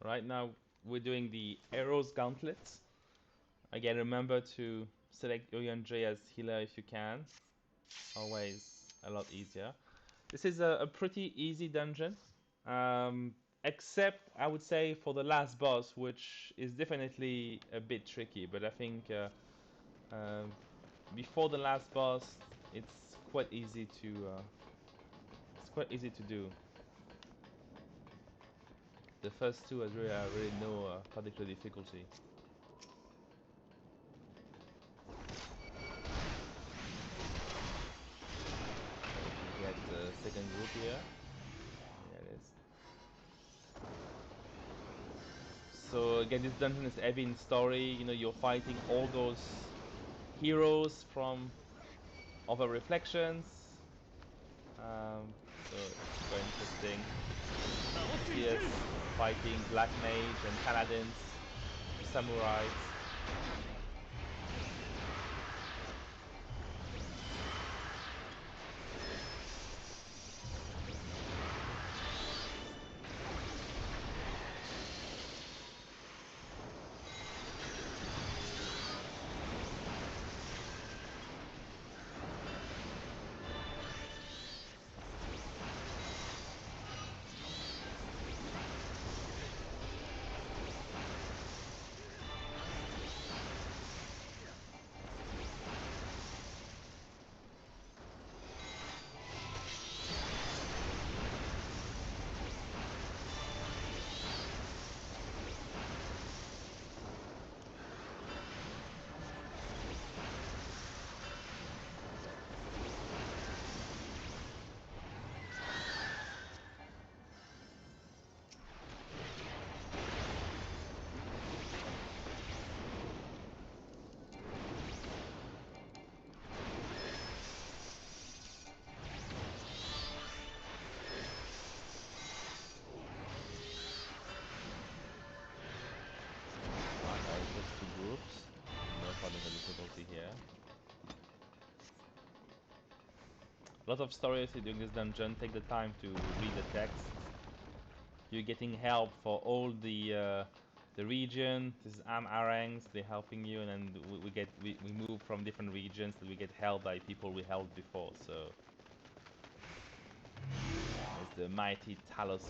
Right now we're doing the Heroes Gauntlet. Again, remember to select J as healer if you can. Always a lot easier. This is a pretty easy dungeon, except I would say for the last boss, which is definitely a bit tricky. But I think um before the last boss, it's quite easy to do. The first two are really no particular difficulty. We get the second group here. Yeah, it is. So again, this dungeon is heavy in story. You know, you're fighting all those heroes from other reflections. So it's quite interesting. See us fighting Black Mage and Paladins, Samurais. Now the first two groups. No particular difficulty here. A lot of stories during this dungeon. Take the time to read the text. You're getting help for all the region. This is Arangs. They're helping you, and then we move from different regions. And we get helped by people we helped before. So it's the mighty Taloses.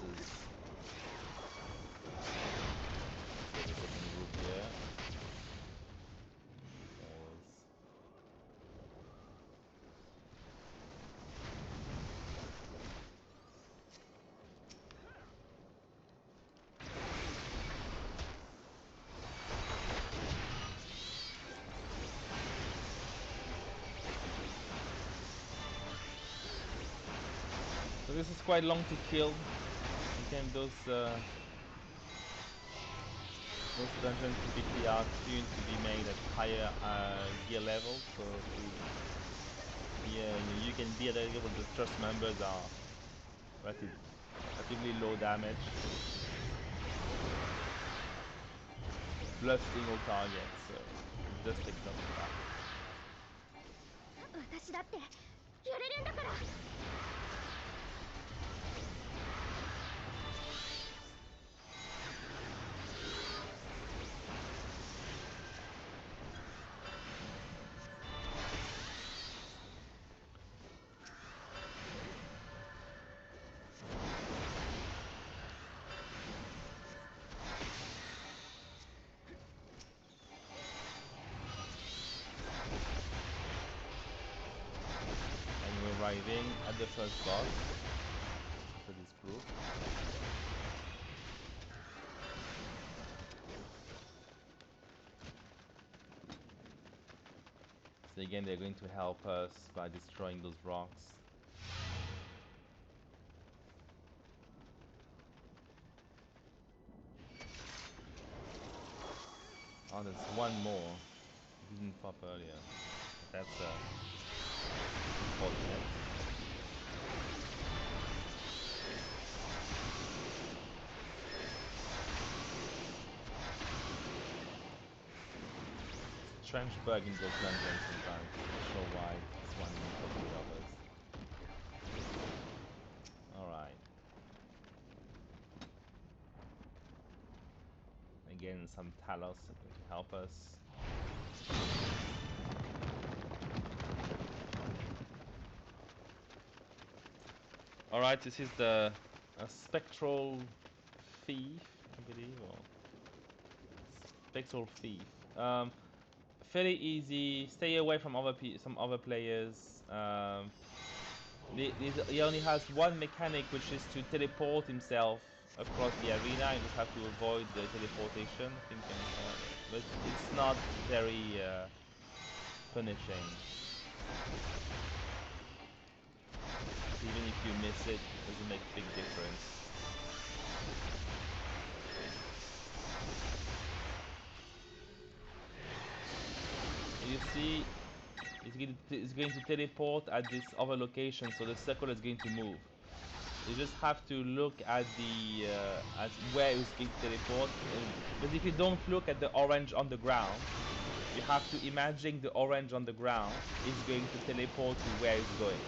There's a second group here. There's So this is quite long to kill. Again, those dungeons typically are tuned to be made at higher gear level. So yeah, you can be at a level the trust members are relatively low damage, blasting all targets. So it does take some time. 私だってやれるんだから。And we're arriving at the first boss for this group. So again, they're going to help us by destroying those rocks. Oh, there's one more. It didn't pop earlier. That's unfortunate. Strange bug in this dungeon sometimes. Not sure why this one didn't pop the others. Alright. Again, some Talos are going to help us. Alright, this is the Spectral Thief, I believe, or Spectral Thief. Fairly easy. Stay away from some other players. He only has one mechanic, which is to teleport himself across the arena. You just have to avoid the teleportation. I think, but it's not very punishing. Even if you miss it, it doesn't make a big difference. You see, it's going to teleport at this other location, so the circle is going to move. You just have to look at the at where it's going to teleport. But if you don't look at the orange on the ground, you have to imagine the orange on the ground is going to teleport to where it's going,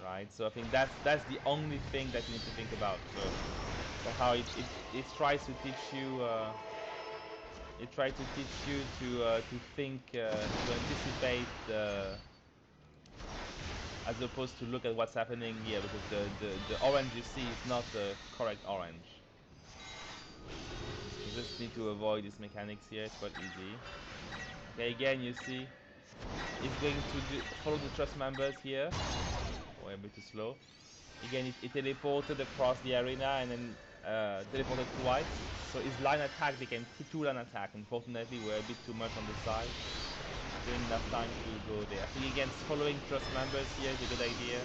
right? So I think that's the only thing that you need to think about. So how it tries to teach you. It tries to teach you to think, to anticipate, as opposed to look at what's happening here, because the orange you see is not the correct orange. You just need to avoid these mechanics here. It's quite easy. Okay, again you see it's going to follow the trust members here. Oh, a bit too slow. Again, it teleported across the arena and then teleported twice. So his line attack became two line attack. Unfortunately, we're a bit too much on the side. Didn't enough time to go there. I think again, following trust members here is a good idea.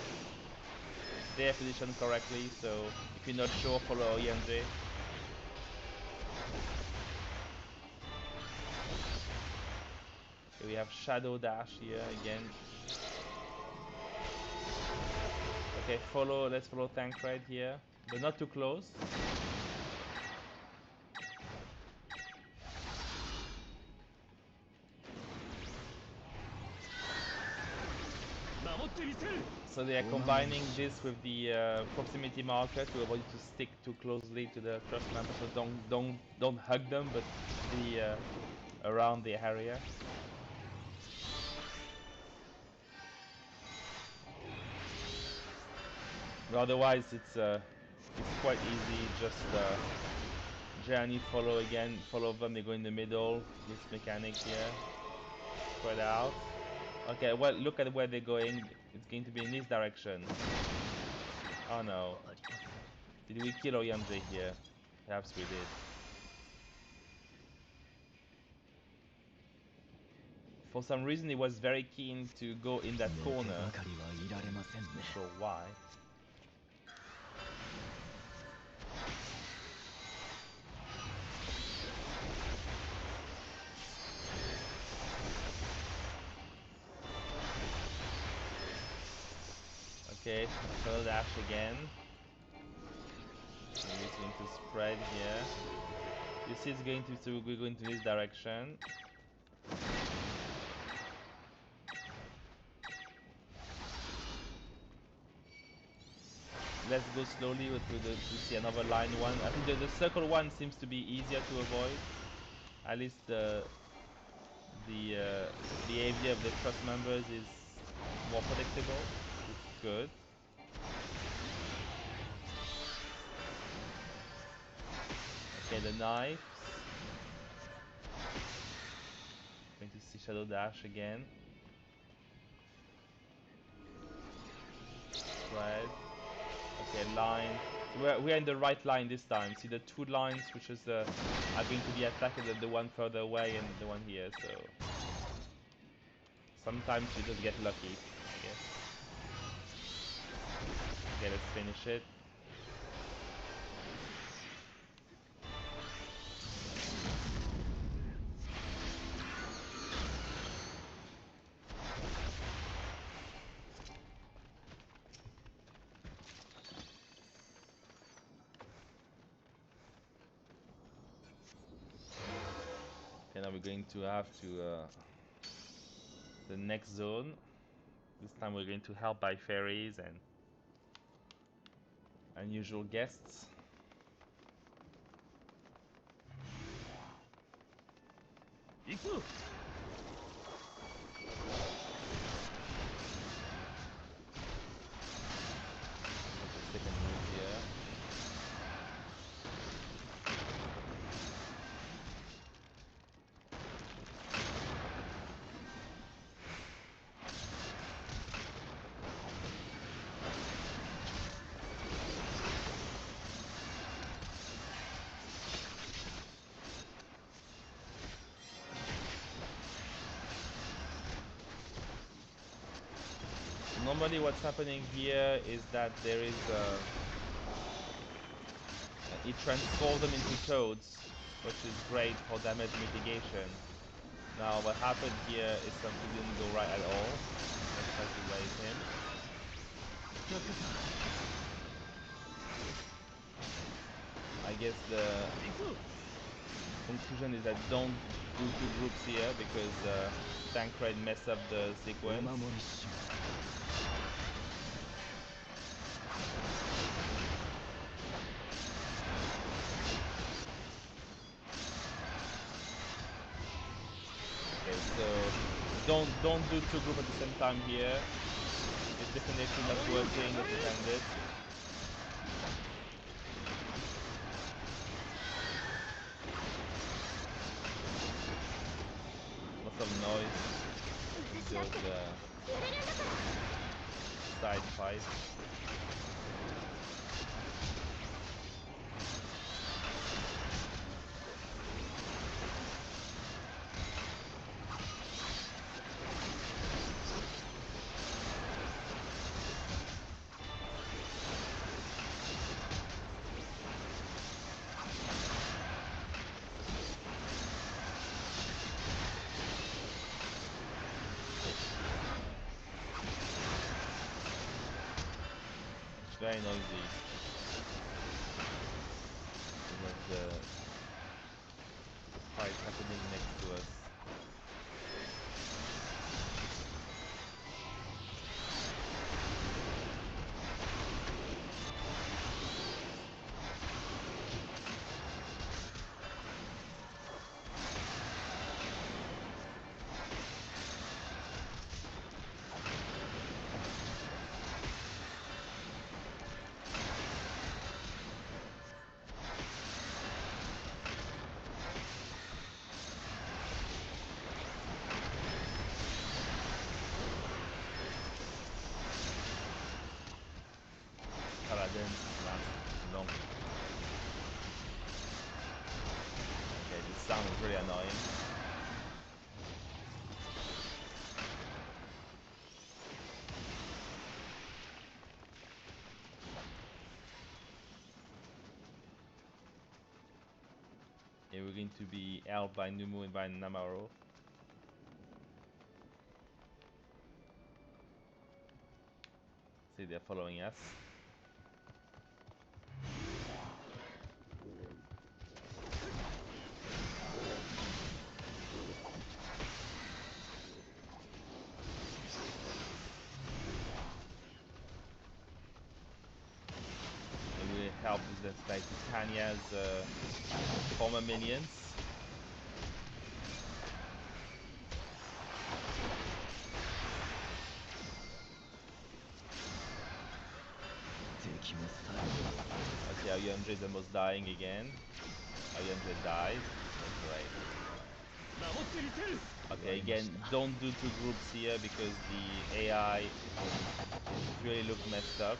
They're positioned correctly, so if you're not sure, follow EMJ. Okay, we have Shadow Dash here again. Okay, let's follow Tancred here, but not too close. So they are combining this with the proximity marker to avoid you to stick too closely to the trust member. So don't hug them, but be around the area. But otherwise, it's quite easy. Just journey, follow them. They go in the middle. This mechanic here, spread out. Okay, well, look at where they're going. It's going to be in this direction. Oh no. Did we kill Oyamje here? Perhaps we did. For some reason, he was very keen to go in that corner. Not sure why. Okay, Shadow Dash again. So it's going to spread here. You see it's going to, so we're going to this direction. Let's go slowly to see another line one. I think the circle one seems to be easier to avoid. At least the behavior of the trust members is more predictable. It's good. Okay, the knives. Going to see Shadow Dash again. Spread. Okay, line. So we're in the right line this time. See the two lines, which is are going to be attacked, the one further away and the one here. So sometimes you just get lucky, I guess. Okay, let's finish it. Okay, now we're going to have to the next zone. This time we're going to help by fairies and unusual guests. Second group here. Normally what's happening here is that there is it transforms them into toads, which is great for damage mitigation. Now what happened here is something didn't go right at all. Let's try to raise him. I guess the conclusion is that don't do two groups here because Tancred messed up the sequence. Okay, so don't do two groups at the same time here. It's definitely not working as intended. Lots of noise in 私だって those やれるんだから side fights. Very noisy. We have the fight happening next to us. Paladins last long. Okay, this sound is really annoying. Yeah, we're going to be held by Numu and by Namaro. See, they're following us. And we help with that by Titania's former minions. Okay, Aoyonji is almost dying again. Aoyonji died. That's great. Okay, again, don't do two groups here because the AI really look messed up.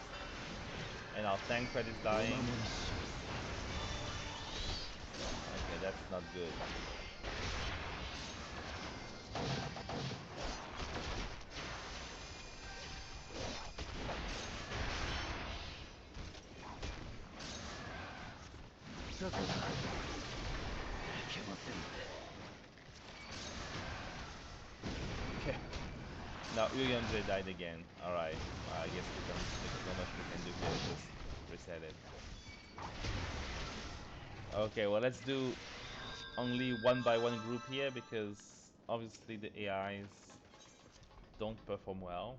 And our Tancred is dying. Okay, that's not good. Okay. Now Uyonje died again. Alright. I guess there's not much we can do here. Just reset it. Okay, well let's do only one by one group here because obviously the AIs don't perform well.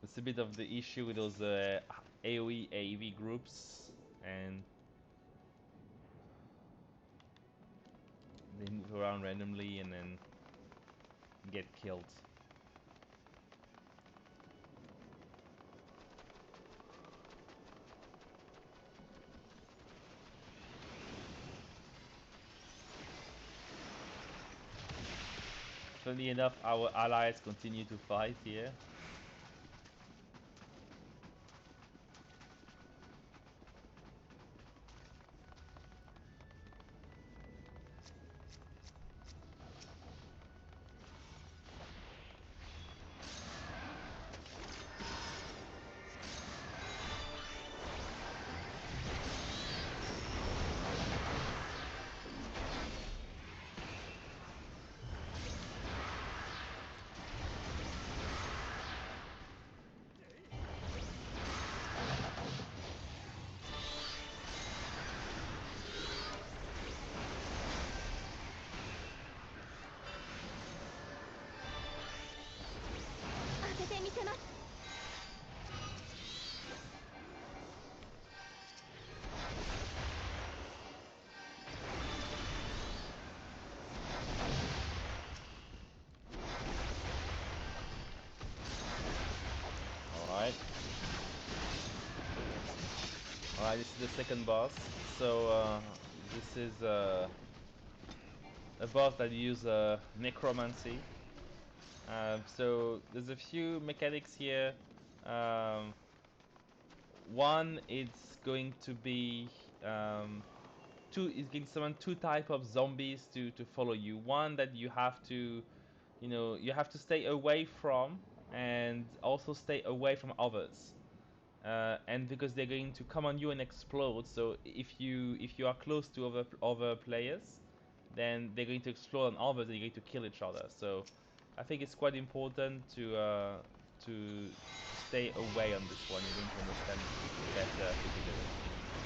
It's a bit of the issue with those AoE AEV groups, and They move around randomly and then get killed. Funny enough, our allies continue to fight here. Alright. Alright, this is the second boss. So this is a boss that uses necromancy. So there's a few mechanics here. Um, One, it's going to be it's going to summon two type of zombies to follow you. One that you have to, you have to stay away from, and also stay away from others. And because they're going to come on you and explode, so if you are close to other players, then they're going to explode on others and you're going to kill each other. So I think it's quite important to stay away on this one. You're going to understand better if you do it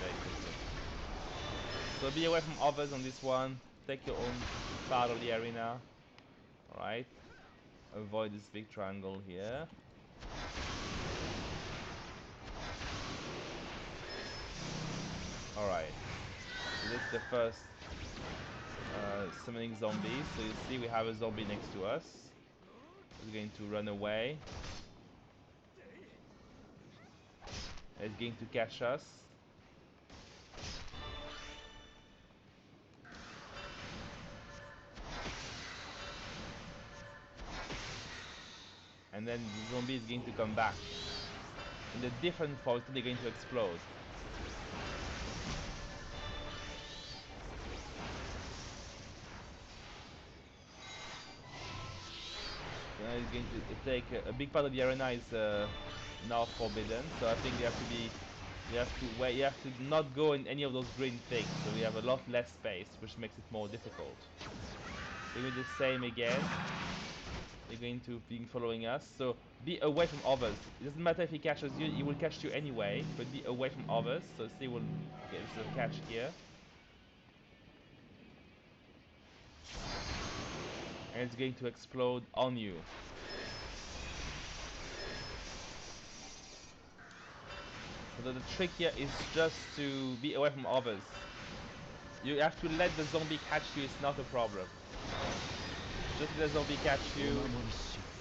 very quickly. So be away from others on this one. Take your own part of the arena. Alright. Avoid this big triangle here. Alright. So this is the first summoning zombies. So you see we have a zombie next to us. He's going to run away. He's going to catch us. And then the zombie is going to come back. In a different form, they're going to explode. He's going to take a big part of the arena is now forbidden. So I think you have to be, you have to not go in any of those green things. So we have a lot less space, which makes it more difficult. So we do the same again. They're going to be following us, so be away from others. It doesn't matter if he catches you, he will catch you anyway, but be away from others. So see, we'll get this catch here. And it's going to explode on you. So the trick here is just to be away from others. You have to let the zombie catch you, it's not a problem. Just let the zombie catch you.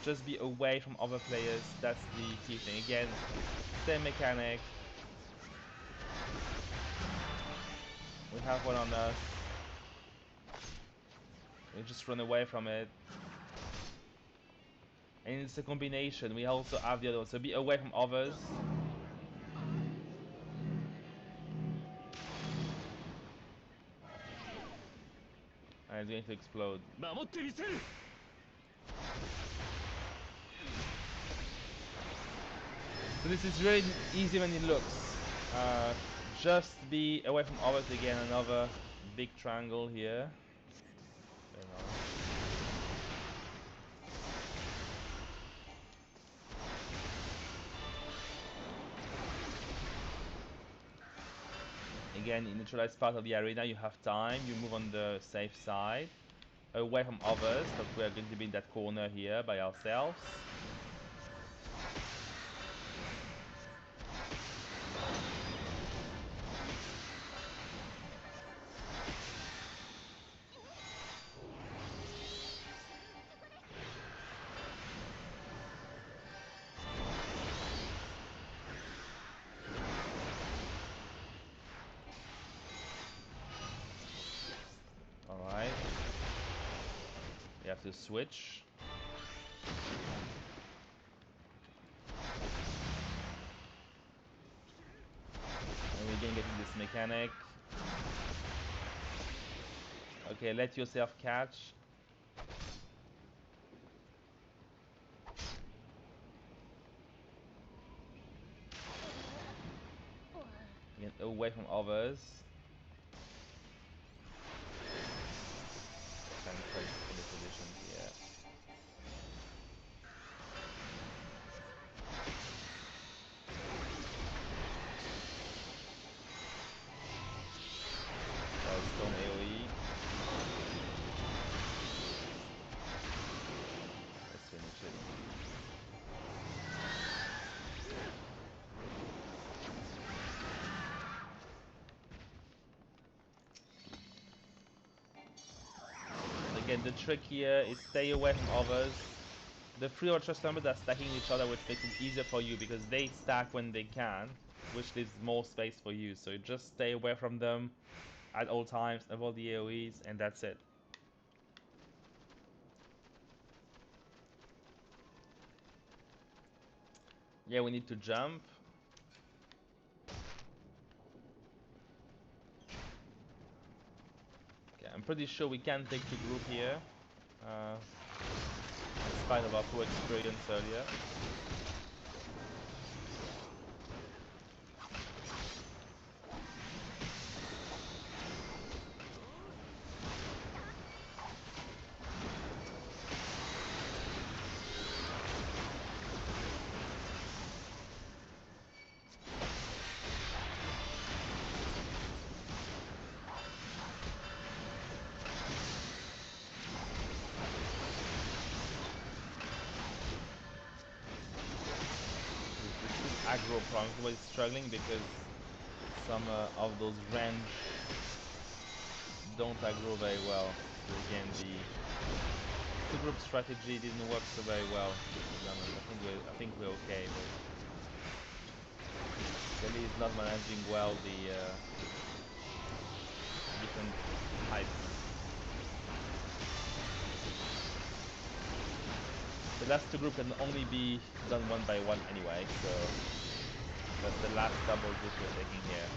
Just be away from other players, that's the key thing. Again, same mechanic. We have one on us. We just run away from it. And it's a combination, we also have the other one, so be away from others. And it's going to explode. So this is really easy when it looks. Just be away from others again, another big triangle here. Again, in the neutralized part of the arena, you have time, you move on the safe side. Away from others, but we are going to be in that corner here by ourselves. to switch. And we're gonna get in this mechanic. Okay, let yourself catch. Get away from others. Kind of crazy for the positions here. Stone AoE. Let's finish it. Again, the trick here is stay away from others. The 3 or trust members are stacking each other, which makes it easier for you because they stack when they can, which leaves more space for you. So just stay away from them at all times, avoid the AoEs, and that's it. Yeah, we need to jump. Okay, I'm pretty sure we can take the group here, in spite of our poor experience earlier. This aggro problem was struggling because some of those range don't aggro very well. So again, the two-group strategy didn't work so very well. I think we're okay, but Kelly is not managing well the different types. The last two groups can only be done one by one anyway, so that's the last double group we're taking here.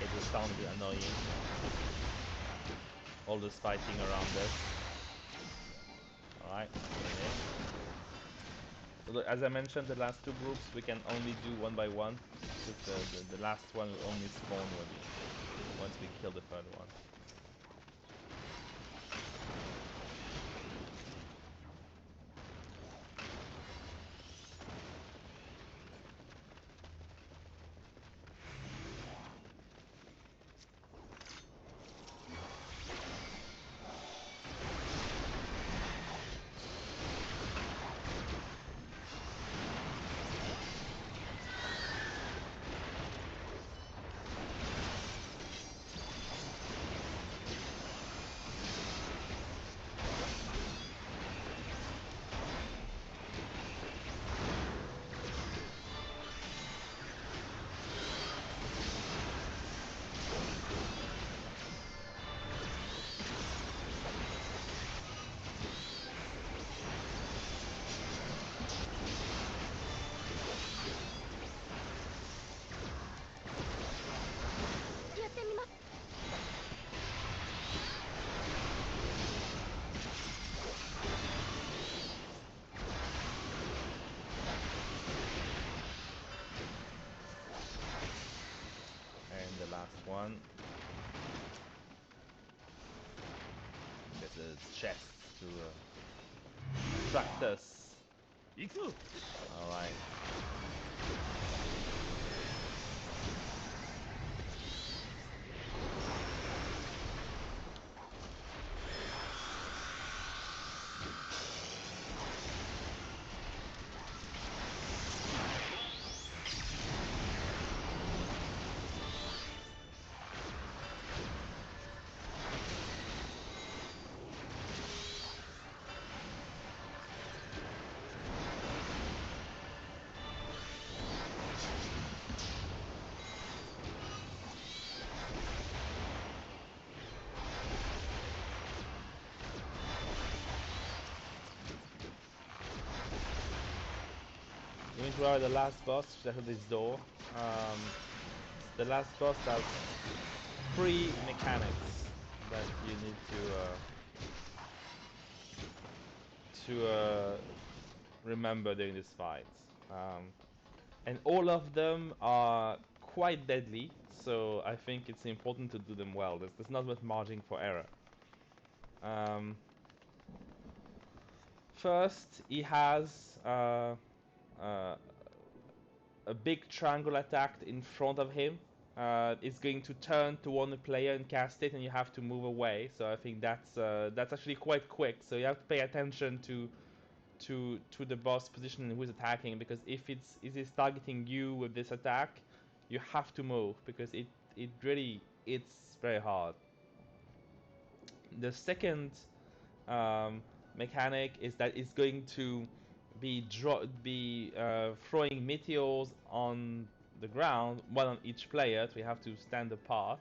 It was starting to be annoying. All this fighting around us. Alright, so as I mentioned, the last two groups we can only do one by one, because the last one will only spawn once we kill the third one. And the last one. There's a chest to attract us. Alright. Going to the last boss, which is this door. The last boss has three mechanics that you need to remember during this fight, and all of them are quite deadly. So I think it's important to do them well. There's not much margin for error. Um, First, he has uh, a big triangle attack in front of him. It's going to turn to one player and cast it, and you have to move away. So I think that's actually quite quick. So you have to pay attention to the boss position and who's attacking, because if it's targeting you with this attack, you have to move because it really it's very hard. The second mechanic is that it's going to be throwing meteors on the ground, one on each player, so we have to stand apart.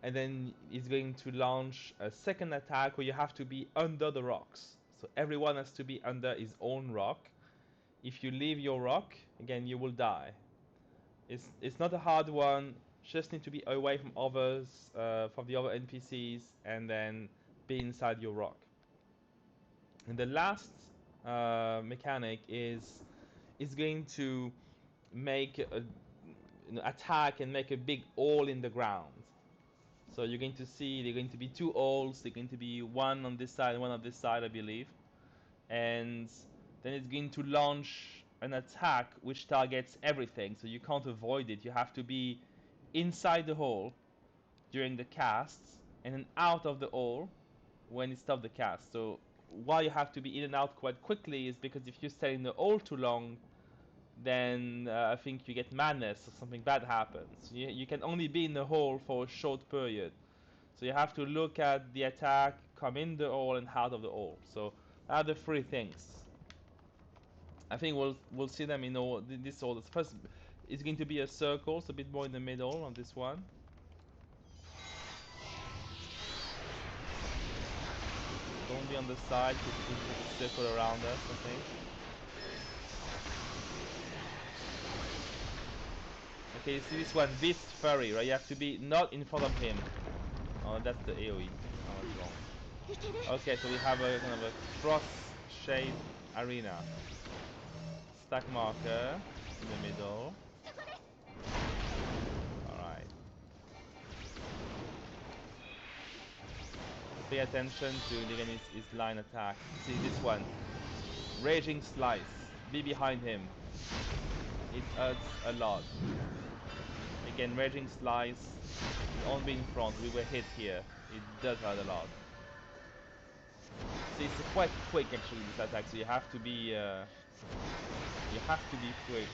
And then it's going to launch a second attack where you have to be under the rocks. So everyone has to be under his own rock. If you leave your rock, again, you will die. It's not a hard one. Just need to be away from others, from the other NPCs, and then be inside your rock. And the last mechanic is going to make attack and make a big hole in the ground. So you're going to see they're going to be two holes. They're going to be one on this side, one on this side, I believe. And then it's going to launch an attack which targets everything. So you can't avoid it. You have to be inside the hole during the casts, and then out of the hole when it stops the cast. So why you have to be in and out quite quickly is because if you stay in the hole too long, then I think you get madness or something bad happens. You can only be in the hole for a short period. So you have to look at the attack, come in the hole and out of the hole. So are the three things. I think we'll see them in all this order. First, it's going to be a circle, so a bit more in the middle on this one. Don't be on the side because it will put a circle around us, I think. Okay, you see this one, this furry, right? You have to be not in front of him. Oh, that's the AoE. Oh, that's wrong. Okay, so we have a kind of a cross-shaped arena. Stack marker in the middle. Alright. Pay attention to again his line attack. See this one. Raging Slice. Be behind him. It hurts a lot. Again, Raging Slice. Don't be in front. We were hit here. It does hurt a lot. See, it's quite quick actually this attack, so you have to be quick.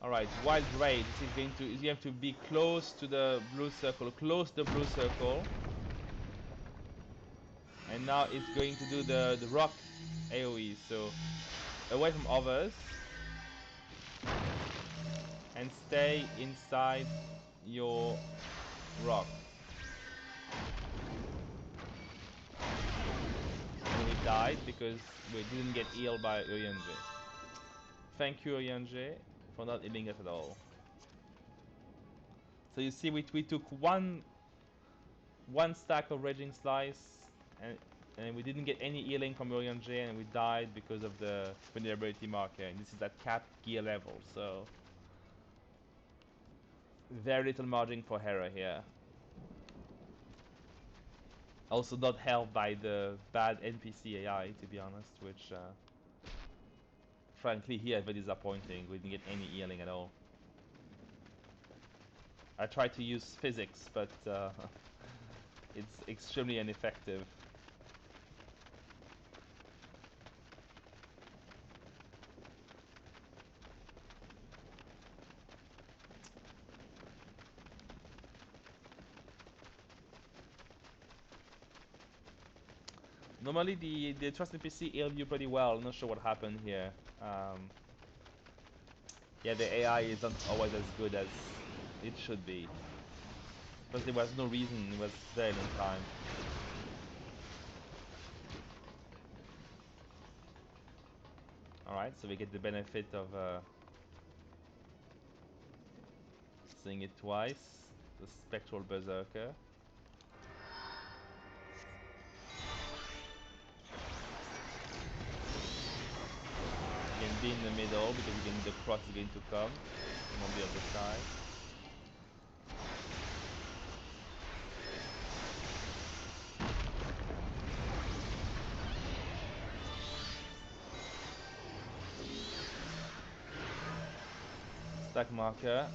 Alright, Wild Raid. This is going to you have to be close to the blue circle, close the blue circle. And now it's going to do the rock AoE, so away from others and stay inside your rock. And we died because we didn't get healed by Oyanje. Thank you, Oyanje, for not healing us at all. So you see, we took one stack of Raging Slice, and we didn't get any healing from Oyanje, and we died because of the vulnerability marker. And this is at capped gear level, so Very little margin for error here. Also not helped by the bad NPC AI, to be honest, which frankly here very disappointing. We didn't get any healing at all. I tried to use physics, but it's extremely ineffective. Normally the trust NPC healed you pretty well. I'm not sure what happened here. Yeah, the AI isn't always as good as it should be. Because there was no reason, it was very long time. Alright, so we get the benefit of seeing it twice. The Spectral Berserker. You can be in the middle because again the cross is going to come from on the other side. Stack marker.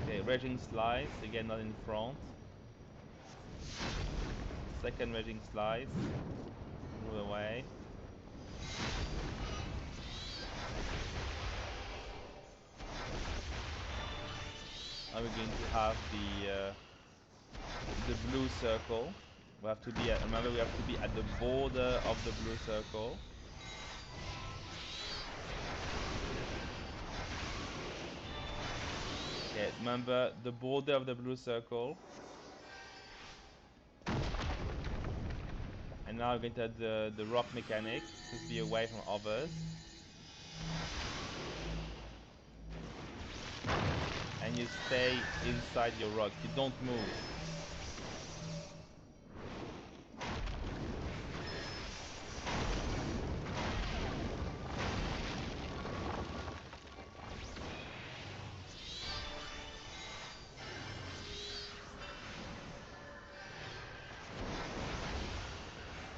Okay, Raging Slice, again not in front. Second Raging Slice. Move away. Now we're going to have the blue circle. We have to be at, remember we have to be at the border of the blue circle. Okay, remember the border of the blue circle. And now we're going to add the rock mechanic to be away from others. And you stay inside your rock, you don't move.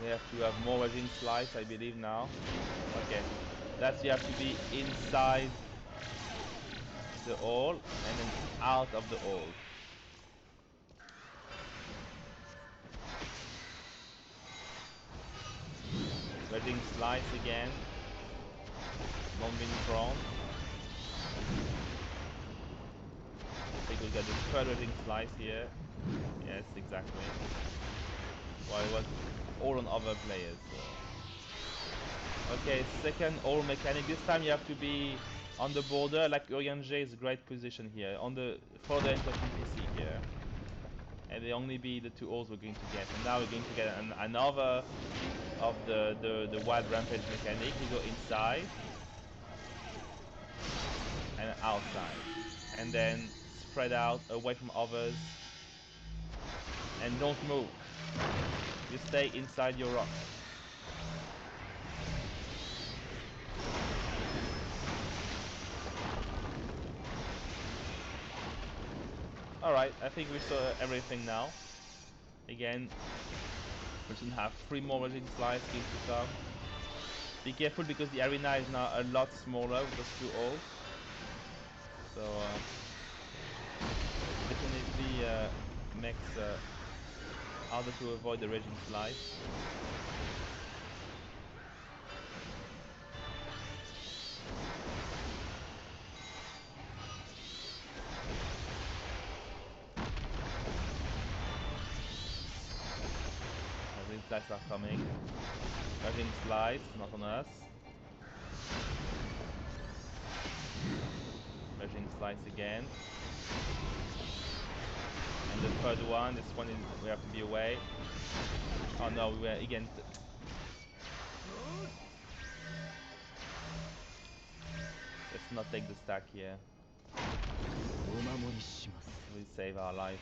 We have to have more Raging Slice, I believe now. Okay, that's you have to be inside the hole and then out of the hole. Raging Slice again. Don't be in front. I think we'll get the third Raging Slice here. Yes, exactly. Well, it was all on other players. So. Okay, second all mechanic. This time you have to be on the border, like Urianger is a great position here. On the further interest NPC here. And they only be the two alls we're going to get. And now we're going to get another of the wild rampage mechanic. You go inside and outside. And then spread out away from others. And don't move. You stay inside your rock. Alright, I think we saw everything now. Again, we should have 3 more Raging Slice going to come. Be careful because the arena is now a lot smaller with those 2 alls. So definitely makes harder to avoid the Raging Slice. Raging Slice are coming. Raging Slice, not on us. Raging Slice again. And the third one, this one is, we have to be away. Oh no, we were again. Let's not take the stack here. We save our life.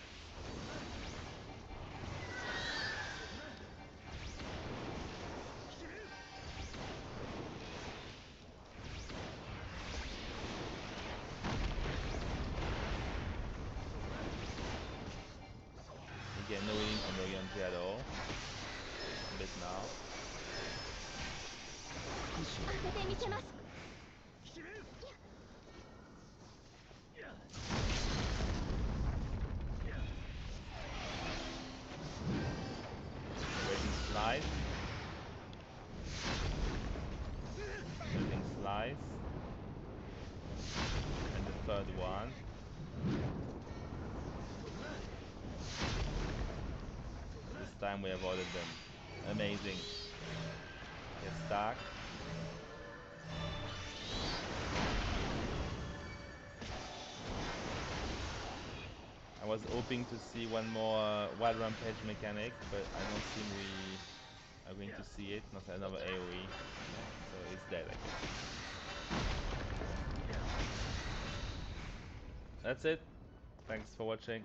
Again, no healing from Yoganji at all. A bit now. 当ててみせます。 Waiting slice. Waiting slice. And the third one. This time we avoided them. Amazing. Get stuck. I was hoping to see one more Wild Rampage mechanic, but I don't think we are going to see it. Not another AoE. So it's dead, I guess. That's it. Thanks for watching.